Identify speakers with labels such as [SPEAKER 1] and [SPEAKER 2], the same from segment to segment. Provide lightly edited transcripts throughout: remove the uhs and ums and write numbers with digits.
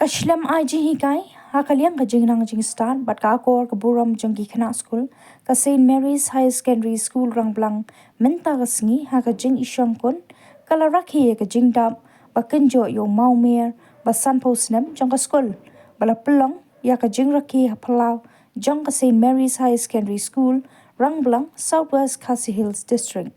[SPEAKER 1] Kashlam aji hikai, hakaliang ka jingnang jing stan, but ka kor ka buram jong gikana school, ka St. Mary's High Secondary School Rangblang, menta ka sngi haka jing isyong kun, kala rakhe ka jingdap, ba kenjo yung maumer, ba sanpo snem jong ka school, bala pelong, ya ka jing rakhe hapalau, jong ka St. Mary's High Secondary School, Rangblang, Southwest Khasi Hills District.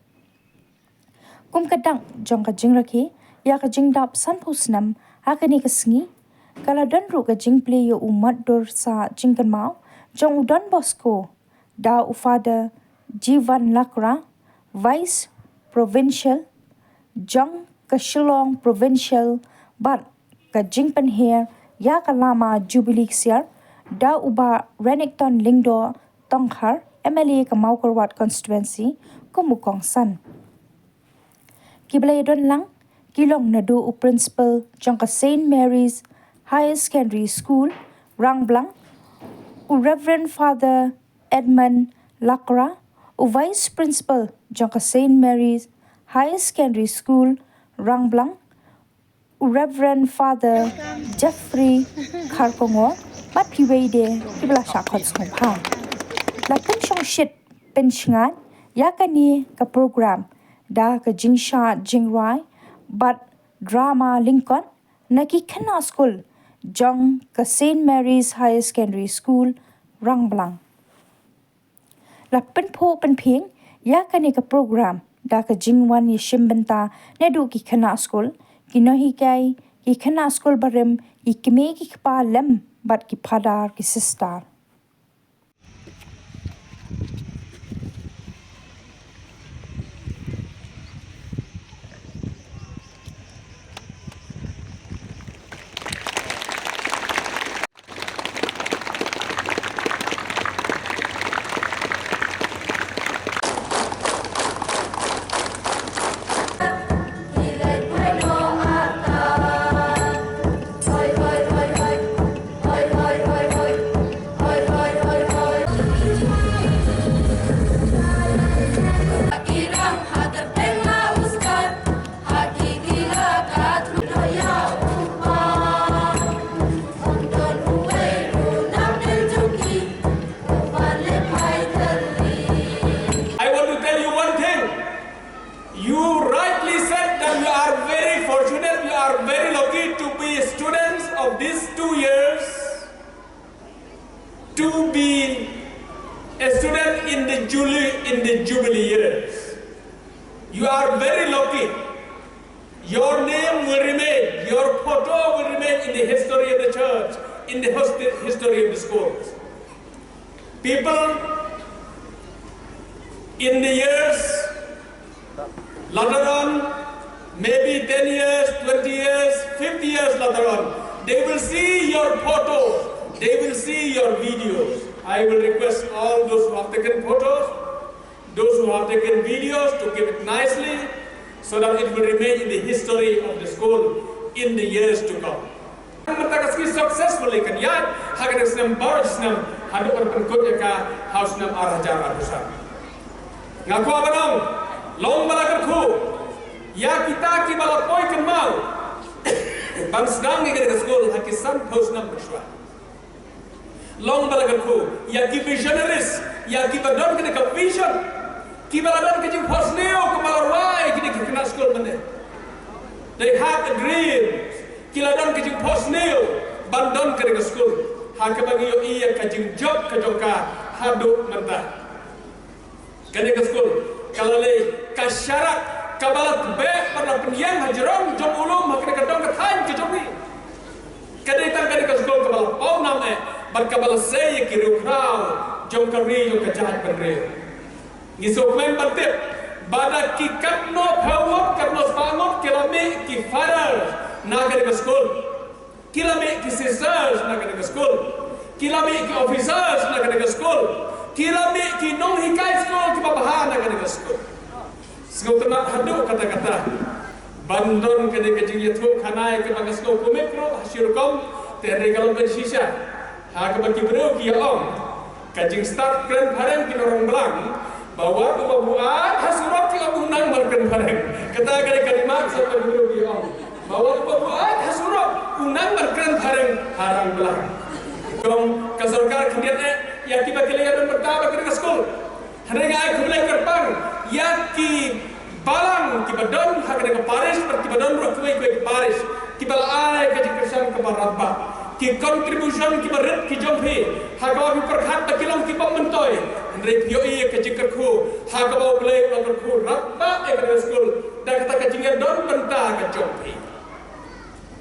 [SPEAKER 1] Kum kadang jong ka jing rakhe, ya ka jingdap sanpo snem, haka ni ka sngi, kala dan ru ka jing play yo umat dor sa jingkan mau, jong Don Bosco, da ufada Jivan Lakra, Vice Provincial, jong ka Shillong Provincial, but ka jingpan here, ya ka lama Jubilee siar, da uba Renington Lingdo Tongkhar, MLA ka Maukarwat Constituency, kumukong san. Kibalay don lang, kilong nadu u principal jong ka St. Mary's High Secondary School, Rangblang, u Reverend Father Edmund Lakra, u Vice Principal jong ka St. Mary's High Secondary School, Rangblang, u Reverend Father Jeffrey Karkongo, mat piwede kibla syakot sumpa. Lapun syong shit penshingan, ya kani ka program, da ka jingsha jingrai, but drama Lincoln, naki kena school, jong ka St. Mary's High Secondary School, Rangblang. Lapun po penping, ya kani ka program, da ka jingwan yishim benta, nedu ki kena school, kinohi kai, ki kena school barem, ki kime ki kpa lem, but ki padar ki sistar.
[SPEAKER 2] These 2 years to be a student in the Jubilee years. You are very lucky. Your name will remain, your photo will remain in the history of the church, in the history of the schools. People in the years later on, maybe 10 years, 20 years, 50 years later on, they will see your photos, they will see your videos. I will request all those who have taken photos, those who have taken videos to keep it nicely so that it will remain in the history of the school in the years to come. Matakaski successfully kan yat hagar snem bar snem hadu perkut ka house snem arajar adusan. Ngaku abanong long balakarku ya kita ki balapoi kan mau bang sedang ni ke school hakisan house snem bersua. Long balakarku ya ki visionaries ya ki badon ke vision ki baladon ke jing hosneo ke malarwai ki kena school mene. They have a dream. Kiladon kajing posneo bandon ke school hakabagi yo iya kajing job kajoka hadu menta kene ke school kalale kasyarat kabalat be pada penyang hajerom job ulum hakene kadong kathan ke job ni kene tang kene ke school kabal pau name bar kabal sey kiru krau jom kari yo kajahat penre ngisok men bantip bada kikat no phawot karno spangot kilame ki farar nagar ke school, kilame ki sisters nagar ke school, kilame ki officers nagar ke school, kilame ki nong hikai school ki babahan nagar ke school. School tenak hadu kata-kata bandon ke de jing yathu khanai ke bang school kumekro hasyurkom tere kalau ben shisha ha ke bagi bro ki om kajing start kren bareng ki orang belang bahwa buat hasurok ki unang bareng bareng kata kali kalimat sampai bro ki om bahwa buat hasurok unang berkeren harang belang. Kong kesorkar kemudian ya kita kelihatan bertambah ke sekolah. Hari ini kembali kerpang ya ki balang kita don hak dengan Paris kita don rakwe ke Paris kita ai ke kerjaan ke Barabba ki contribution kita red ki jompi hak bawa perkhat kilom kita mentoy. Hari yoi ke jingiphuh hak bawa play lagu Rabba ke sekolah dan kata kecingnya don benta ke jompi.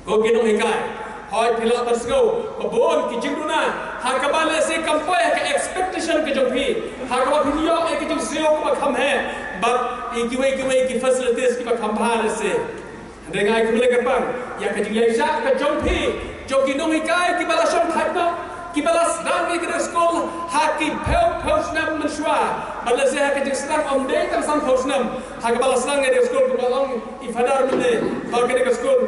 [SPEAKER 2] Kau ginung hikai. Hoi pila bersego, babon ki jingduna, hakabale se kampai ke expectation ke jompi, hakaba video ke jing seo ko kham hai, but ikiwe ki facilities ki kham bhar se. Dengai kumle kerpang, ya ke jing yaisha ke jompi, jo ki nong ikai ki bala shom thakno, ki bala snem ke skol, haki pheu snem menshwa, bala se hak jing snem om dei tam sam pheu snem, hakabala snem ke skol ko balong ifadar mine, ba ke skol